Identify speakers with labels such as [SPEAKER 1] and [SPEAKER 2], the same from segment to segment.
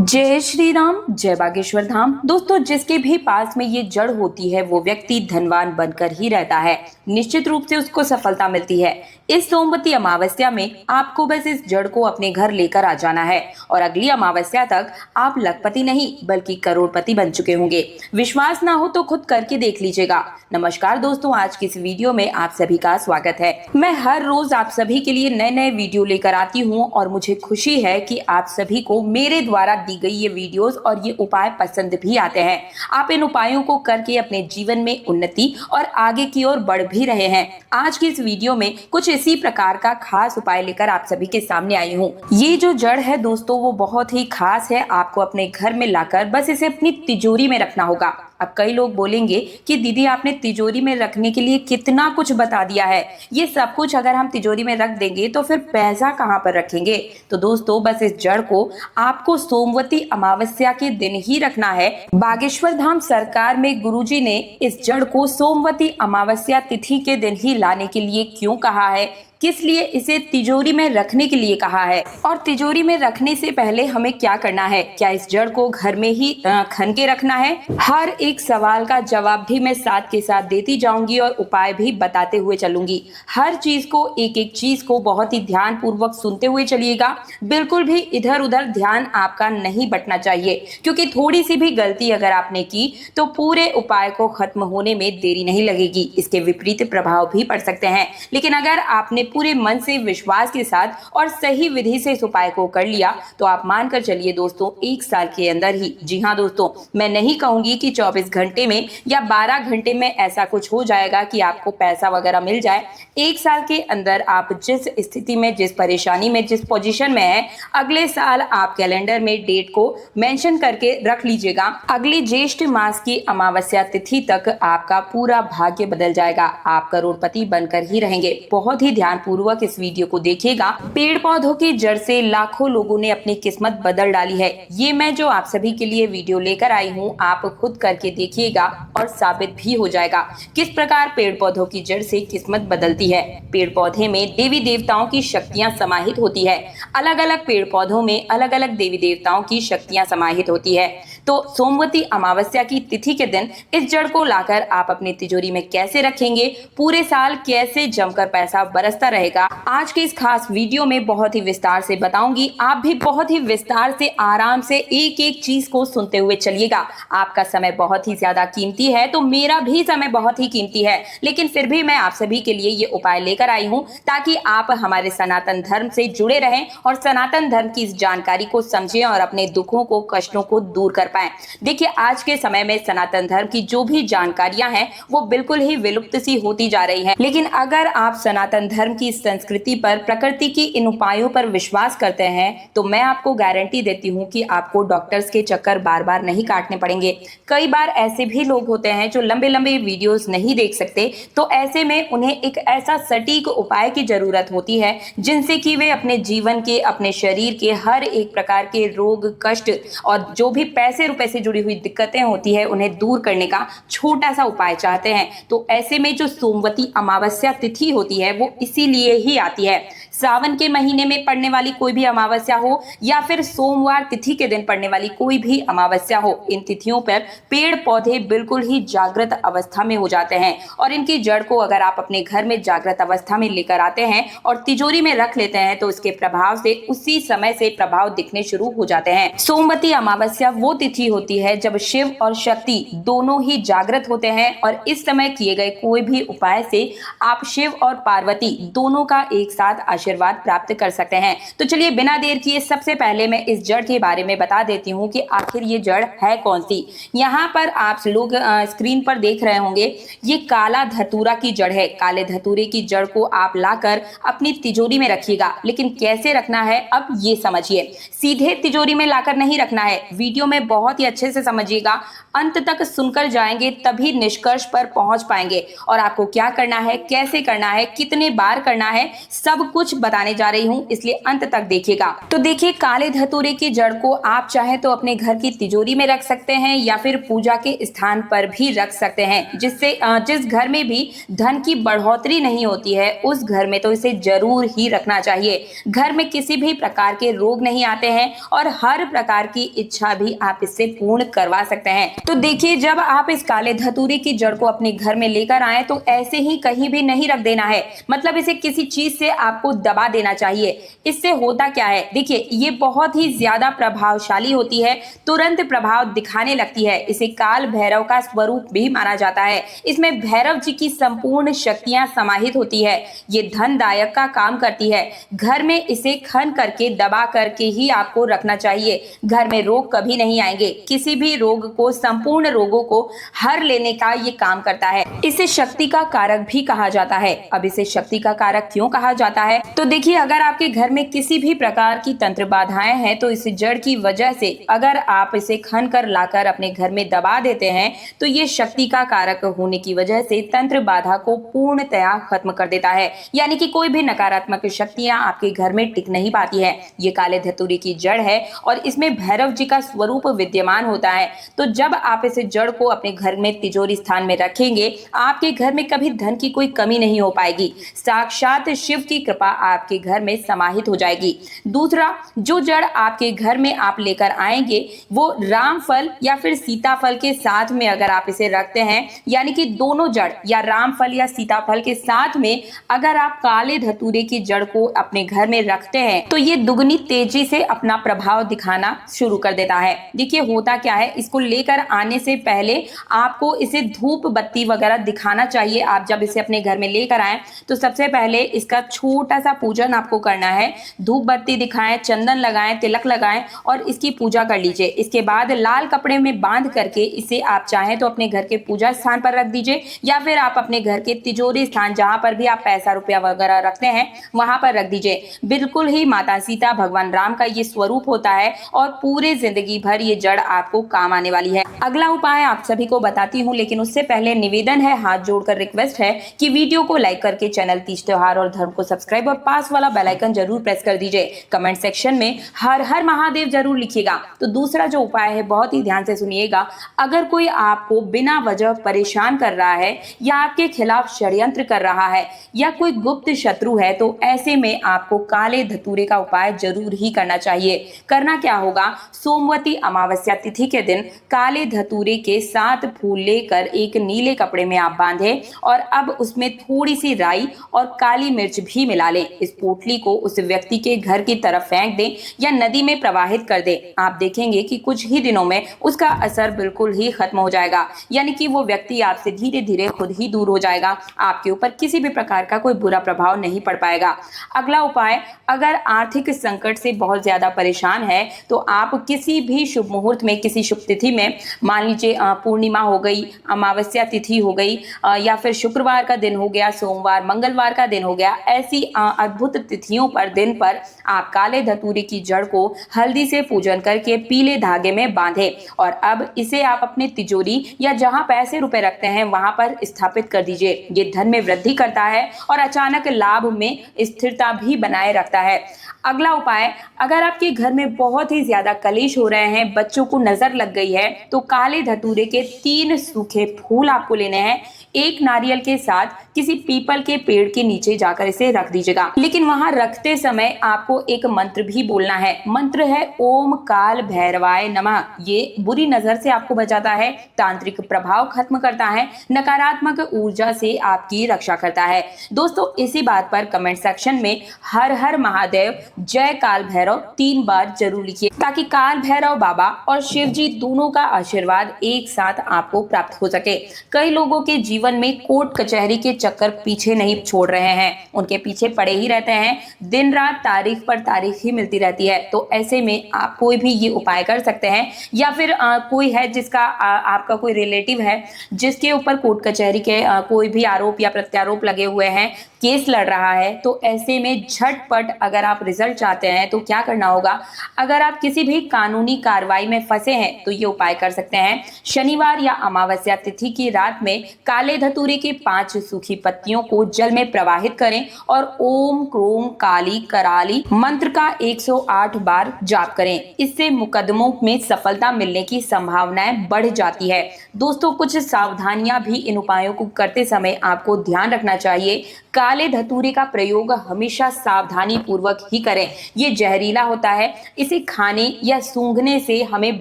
[SPEAKER 1] जय श्री राम, जय बागेश्वर धाम। दोस्तों, जिसके भी पास में ये जड़ होती है वो व्यक्ति धनवान बनकर ही रहता है। निश्चित रूप से उसको सफलता मिलती है। इस सोमवती अमावस्या में आपको बस इस जड़ को अपने घर लेकर आ जाना है और अगली अमावस्या तक आप लखपति नहीं बल्कि करोड़पति बन चुके होंगे। विश्वास ना हो तो खुद करके देख लीजिएगा। नमस्कार दोस्तों, आज की इस वीडियो में आप सभी का स्वागत है। मैं हर रोज आप सभी के लिए नए नए वीडियो लेकर आती हूँ और मुझे खुशी है कि आप सभी को मेरे द्वारा दी गई ये वीडियोस और ये उपाय पसंद भी आते हैं। आप इन उपायों को करके अपने जीवन में उन्नति और आगे की ओर बढ़ भी रहे हैं। आज की इस वीडियो में कुछ इसी प्रकार का खास उपाय लेकर आप सभी के सामने आई हूँ। ये जो जड़ है दोस्तों वो बहुत ही खास है। आपको अपने घर में लाकर बस इसे अपनी तिजोरी में रखना होगा। अब कई लोग बोलेंगे कि दीदी आपने तिजोरी में रखने के लिए कितना कुछ बता दिया है, ये सब कुछ अगर हम तिजोरी में रख देंगे तो फिर पैसा कहाँ पर रखेंगे। तो दोस्तों, बस इस जड़ को आपको सोमवती अमावस्या के दिन ही रखना है। बागेश्वर धाम सरकार में गुरुजी ने इस जड़ को सोमवती अमावस्या तिथि के दिन ही लाने के लिए क्यों कहा है, किस लिए इसे तिजोरी में रखने के लिए कहा है और तिजोरी में रखने से पहले हमें क्या करना है, क्या इस जड़ को घर में ही खन के रखना है। हर एक सवाल का जवाब भी मैं साथ के साथ देती जाऊंगी और उपाय भी बताते हुए चलूंगी। हर चीज को एक एक चीज को बहुत ही ध्यान पूर्वक सुनते हुए चलिएगा। बिल्कुल भी इधर उधर ध्यान आपका नहीं बटना चाहिए, क्योंकि थोड़ी सी भी गलती अगर आपने की तो पूरे उपाय को खत्म होने में देरी नहीं लगेगी। इसके विपरीत प्रभाव भी पड़ सकते हैं। लेकिन अगर आपने पूरे मन से विश्वास के साथ और सही विधि से इस उपाय को कर लिया तो आप मानकर चलिए दोस्तों, 1 साल के अंदर ही, जी हाँ दोस्तों, मैं नहीं कहूंगी कि 24 घंटे में या 12 घंटे में ऐसा कुछ हो जाएगा कि आपको पैसा वगैरह मिल जाए। 1 साल के अंदर आप जिस स्थिति में, जिस परेशानी में, जिस पोजीशन में है, अगले साल आप कैलेंडर में डेट को मेंशन करके रख लीजिएगा। अगली ज्येष्ठ मास की अमावस्या तिथि तक आपका पूरा भाग्य बदल जाएगा। आप करोड़पति बनकर ही रहेंगे। बहुत ही ध्यान पूर्वक इस वीडियो को देखिएगा। पेड़ पौधों की जड़ से लाखों लोगों ने अपनी किस्मत बदल डाली है। ये मैं जो आप सभी के लिए वीडियो लेकर आई हूँ, आप खुद करके देखिएगा और साबित भी हो जाएगा किस प्रकार पेड़ पौधों की जड़ से किस्मत बदलती है। पेड़ पौधे में देवी देवताओं की शक्तियां समाहित होती है। अलग अलग पेड़ पौधों में अलग अलग देवी देवताओं की शक्तियां समाहित होती है। तो सोमवती अमावस्या की तिथि के दिन इस जड़ को लाकर आप अपनी तिजोरी में कैसे रखेंगे, पूरे साल कैसे जमकर पैसा बरसता रहेगा, आज के इस खास वीडियो में बहुत ही विस्तार से बताऊंगी। आप भी बहुत ही विस्तार से आराम से एक एक चीज को सुनते हुए चलिएगा। आपका समय बहुत ही ज्यादा कीमती है, तो मेरा भी समय बहुत ही कीमती है, लेकिन फिर भी मैं आप सभी के लिए ये उपाय लेकर आई हूँ ताकि आप हमारे सनातन धर्म से जुड़े रहें और सनातन धर्म की इस जानकारी को समझें और अपने दुखों को, कष्टों को दूर कर पाएं। देखिए, आज के समय में सनातन धर्म की जो भी जानकारियां हैं वो बिल्कुल ही विलुप्त सी होती जा रही हैं। लेकिन अगर आप सनातन धर्म की संस्कृति पर, प्रकृति की इन उपायों पर विश्वास करते हैं तो मैं आपको गारंटी देती हूँ कि आपको डॉक्टर्स के चक्कर बार बार नहीं काटने पड़ेंगे। कई बार ऐसे भी लोग होते हैं जो लंबे लंबे वीडियोस नहीं देख सकते, तो ऐसे में उन्हें एक ऐसा सटीक उपाय की जरूरत होती है जिनसे कि वे अपने जीवन के, अपने शरीर के हर एक प्रकार के रोग, कष्ट और जो भी पैसे रुपए से जुड़ी हुई दिक्कतें होती है उन्हें दूर करने का छोटा सा उपाय चाहते हैं। तो ऐसे में जो सोमवती अमावस्या तिथि होती है वो इसीलिए ही आती है। सावन के महीने में पड़ने वाली कोई भी अमावस्या हो या फिर सोमवार तिथि के दिन पड़ने वाली कोई भी अमावस्या हो, इन तिथियों पर पेड़ पौधे बिल्कुल ही जागृत अवस्था में हो जाते हैं और इनकी जड़ को अगर आप अपने घर में जागृत अवस्था में लेकर आते हैं और तिजोरी में रख लेते हैं तो उसके प्रभाव से उसी समय से प्रभाव दिखने शुरू हो जाते हैं। सोमवती अमावस्या वो तिथि होती है जब शिव और शक्ति दोनों ही जागृत होते हैं और इस समय किए गए कोई भी उपाय से आप शिव और पार्वती दोनों का एक साथ आशीर्वाद प्राप्त कर सकते हैं। तो चलिए बिना देर किए सबसे पहले मैं इस जड़ के बारे में बता देती हूँ कि आखिर ये जड़ है कौन सी। यहाँ पर आप लोग स्क्रीन पर देख रहे होंगे, ये काला धतूरा की जड़ है। काले धतूरे की जड़ को आप लाकर अपनी तिजोरी में रखिएगा। लेकिन कैसे रखना है अब ये समझिए। सीधे तिजोरी में लाकर नहीं रखना है, वीडियो में बहुत बहुत ही अच्छे से समझिएगा, अंत तक सुनकर जाएंगे तभी निष्कर्ष पर पहुंच पाएंगे। और आपको क्या करना है, कैसे करना है, कितने बार करना है, सब कुछ बताने जा रही हूं, इसलिए अंत तक देखिएगा। तो देखिए, काले धतूरे की जड़ को आप चाहे तो अपने घर की तिजोरी में रख सकते हैं या फिर पूजा के स्थान पर भी रख सकते हैं, जिससे जिस घर में भी धन की बढ़ोतरी नहीं होती है उस घर में तो इसे जरूर ही रखना चाहिए। घर में किसी भी प्रकार के रोग नहीं आते हैं और हर प्रकार की इच्छा भी आप इससे पूर्ण करवा सकते हैं। तो देखिए, जब आप इस काले धतूरे की जड़ को अपने घर में लेकर आए तो ऐसे ही कहीं भी नहीं रख देना है, मतलब इसे किसी चीज से आपको दबा देना चाहिए। इससे होता क्या है, देखिए ये बहुत ही ज्यादा प्रभावशाली होती है, तुरंत प्रभाव दिखाने लगती है। इसे काल भैरव का स्वरूप भी माना जाता है। इसमें भैरव जी की संपूर्ण शक्तियां समाहित होती है। ये धनदायक का काम करती है। घर में इसे खन करके दबा करके ही आपको रखना चाहिए। घर में रोग कभी नहीं आएंगे। किसी भी रोग को, संपूर्ण रोगों को हर लेने का ये काम करता है। इसे शक्ति का कारक भी कहा जाता है। अब इसे शक्ति का कारक क्यों कहा जाता है, तो देखिए, अगर आपके घर में किसी भी प्रकार की तंत्र बाधाएं हैं तो इस जड़ की वजह से अगर आप इसे खन कर लाकर अपने घर में दबा देते हैं तो ये शक्ति का कारक होने की वजह से तंत्र बाधा को पूर्णतया खत्म कर देता है। यानी कि कोई भी नकारात्मक शक्तियां आपके घर में टिक नहीं पाती है। ये काले धतूरे की जड़ है और इसमें भैरव जी का स्वरूप विद्यमान होता है। तो जब आप इस जड़ को अपने घर में तिजोरी स्थान में रखेंगे, आपके घर में कभी धन की कोई कमी नहीं हो पाएगी। साक्षात शिव की कृपा आपके घर में समाहित हो जाएगी। दूसरा, जो जड़ आपके घर में आप लेकर आएंगे वो रामफल या फिर सीताफल के साथ में अगर आप इसे रखते हैं, यानी कि दोनों जड़ या रामफल या सीताफल के साथ में अगर आप काले धतूरे की जड़ को अपने घर में रखते हैं तो ये दुगनी तेजी से अपना प्रभाव दिखाना शुरू कर देता है। देखिए होता क्या है, इसको लेकर आने से पहले आपको इसे धूप बत्ती वगैरह दिखाना चाहिए। आप जब इसे अपने घर में लेकर आए तो सबसे पहले इसका छोटा सा पूजन आपको करना है। धूप बत्ती दिखाएं, चंदन लगाएं, तिलक लगाएं और इसकी पूजा कर लीजिए। इसके बाद लाल कपड़े में बांध करके इसे आप चाहें तो अपने घर के पूजा स्थान पर रख दीजिए या फिर आप अपने घर के तिजोरी स्थान, जहां पर भी आप पैसा रुपया वगैरह रखते हैं, वहां पर रख दीजिए। बिल्कुल ही माता सीता, भगवान राम का ये स्वरूप होता है और पूरे जिंदगी भर ये जड़ आपको काम आने वाली है। अगला उपाय आप सभी को बताती हूँ, लेकिन उससे पहले निवेदन है, हाथ जोड़कर रिक्वेस्ट है कि वीडियो को लाइक करके चैनल तीज त्योहार और धर्म को सब्सक्राइब और पास वाला बेल आइकन जरूर प्रेस कर दीजिए। कमेंट सेक्शन में हर हर महादेव जरूर लिखिएगा। तो दूसरा जो उपाय है, बहुत ही ध्यान से सुनिएगा। अगर कोई आपको बिना वजह परेशान कर रहा है या आपके खिलाफ षड्यंत्र कर रहा है या कोई गुप्त शत्रु है तो ऐसे में आपको काले धतूरे का उपाय जरूर ही करना चाहिए। करना क्या होगा, सोमवती अमावस्या तिथि के दिन काले धतूरे के 7 फूल लेकर एक नीले कपड़े में आप बांधे और अब उसमें थोड़ी सी राई और काली मिर्च भी मिला लें। इस पोटली को उस व्यक्ति के घर की तरफ फेंक दें या नदी में प्रवाहित कर दें। आप देखेंगे कि कुछ ही दिनों में उसका असर बिल्कुल ही खत्म हो जाएगा, यानी कि वो व्यक्ति आपसे धीरे धीरे खुद ही दूर हो जाएगा। आपके ऊपर किसी भी प्रकार का कोई बुरा प्रभाव नहीं पड़ पाएगा। अगला उपाय, अगर आर्थिक संकट से बहुत ज्यादा परेशान है तो आप किसी भी शुभ मुहूर्त में, किसी शुभ तिथि में, मान लीजिए पूर्णिमा हो गई, अमावस्या तिथि हो गई या फिर शुक्रवार का दिन हो गया, सोमवार मंगलवार का दिन हो गया, ऐसी अद्भुत तिथियों पर, दिन पर आप काले धतूरे की जड़ को हल्दी से पूजन करके पीले धागे में बांधे और अब इसे आप अपने तिजोरी या जहां पैसे रुपए रखते हैं वहां पर स्थापित कर दीजिए। ये धन में वृद्धि करता है और अचानक लाभ में स्थिरता भी बनाए रखता है। अगला उपाय, अगर आपके घर में बहुत ही ज्यादा कलेश हो रहे हैं, बच्चों को नजर लग गई है, तो काले धतूरे के 3 सूखे फूल आपको लेने हैं। एक नारियल के साथ किसी पीपल के पेड़ के नीचे जाकर इसे रख दीजिएगा। लेकिन वहां रखते समय आपको एक मंत्र भी बोलना है। मंत्र है ओम काल भैरवाय नमः। ये बुरी नजर से आपको बचाता है, तांत्रिक प्रभाव खत्म करता है, नकारात्मक ऊर्जा से आपकी रक्षा करता है। दोस्तों, इसी बात पर कमेंट सेक्शन में हर हर महादेव, जय काल भैरव 3 बार जरूर लिखिए, ताकि काल भैरव बाबा और शिव जी दोनों का आशीर्वाद एक साथ आपको प्राप्त हो सके। कई लोगों के जीवन में कोर्ट कचहरी के चक्कर पीछे नहीं छोड़ रहे हैं, उनके पीछे पड़े ही रहते हैं। दिन रात तारीख पर तारीख ही मिलती रहती है। तो ऐसे में आप कोई भी ये उपाय कर सकते हैं या फिर कोई है जिसका आपका कोई रिलेटिव है जिसके ऊपर कोर्ट कचहरी के कोई भी आरोप या प्रत्यारोप लगे हुए हैं, केस लड़ रहा है, तो ऐसे में झटपट अगर आप रिजल्ट चाहते हैं तो क्या करना होगा, अगर आप किसी भी कानूनी कार्रवाई बुराई में फंसे हैं तो ये उपाय कर सकते हैं। शनिवार या अमावस्या तिथि की रात में काले धतूरे के 5 सूखी पत्तियों को जल में प्रवाहित करें और ओम क्रोम काली कराली मंत्र का 108 बार जाप करें। इससे मुकदमों में सफलता मिलने की संभावनाएं बढ़ जाती है। दोस्तों, कुछ सावधानियां भी इन उपायों को करते समय आपको ध्यान रखना चाहिए। काले धतूरे का प्रयोग हमेशा सावधानी पूर्वक ही करें। ये जहरीला होता है, इसे खाने या सूंघने से हमें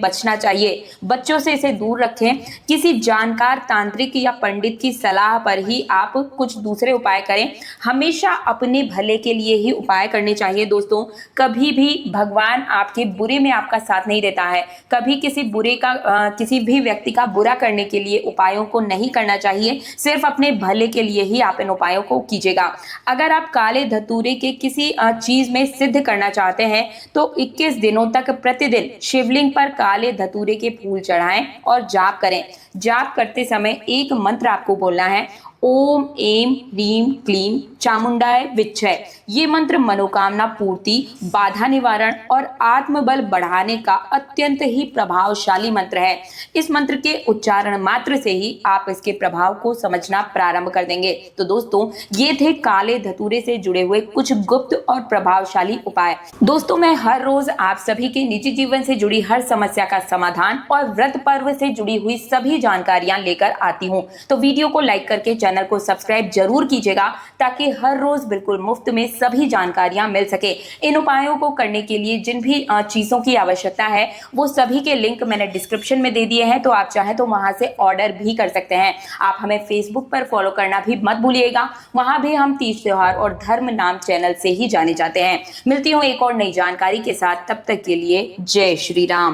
[SPEAKER 1] बचना चाहिए। बच्चों से इसे दूर रखें। किसी जानकार तांत्रिक या पंडित की सलाह पर ही आप कुछ दूसरे उपाय करें। हमेशा अपने भले के लिए ही उपाय करने चाहिए। दोस्तों, कभी भी भगवान आपके बुरे में आपका साथ नहीं देता है। कभी किसी भी व्यक्ति का बुरा करने के लिए उपायों को नहीं करना चाहिए। सिर्फ अपने भले के लिए ही आप इन उपायों को कीजिएगा। अगर आप काले धतूरे के किसी चीज में सिद्ध करना चाहते हैं तो 21 दिनों तक प्रतिदिन शिवलिंग पर काले धतूरे के फूल चढ़ाएं और जाप करें। जाप करते समय एक मंत्र आपको बोलना है, ओम एम ह्रीम क्लीम चामुंडाय विच्छय। ये मंत्र मनोकामना पूर्ति, बाधा निवारण और आत्मबल बढ़ाने का अत्यंत ही प्रभावशाली मंत्र है। इस मंत्र के उच्चारण मात्र से ही आप इसके प्रभाव को समझना प्रारंभ कर देंगे। तो दोस्तों, ये थे काले धतूरे से जुड़े हुए कुछ गुप्त और प्रभावशाली उपाय। दोस्तों, मैं हर रोज आप सभी के निजी जीवन से जुड़ी हर समस्या का समाधान और व्रत पर्व से जुड़ी हुई सभी जानकारियां लेकर आती हूँ। तो वीडियो को लाइक करके चैनल को सब्सक्राइब जरूर कीजिएगा ताकि हर रोज बिल्कुल मुफ्त में सभी जानकारियां मिल सके। इन उपायों को करने के लिए जिन भी चीजों की आवश्यकता है वो सभी के लिंक मैंने डिस्क्रिप्शन में दे दिए हैं, तो आप चाहें तो वहां से ऑर्डर भी कर सकते हैं। आप हमें फेसबुक पर फॉलो करना भी मत भूलिएगा। वहां भी हम तीज त्योहार और धर्म नाम चैनल से ही जाने जाते हैं। मिलती हूँ एक और नई जानकारी के साथ, तब तक के लिए जय श्री राम।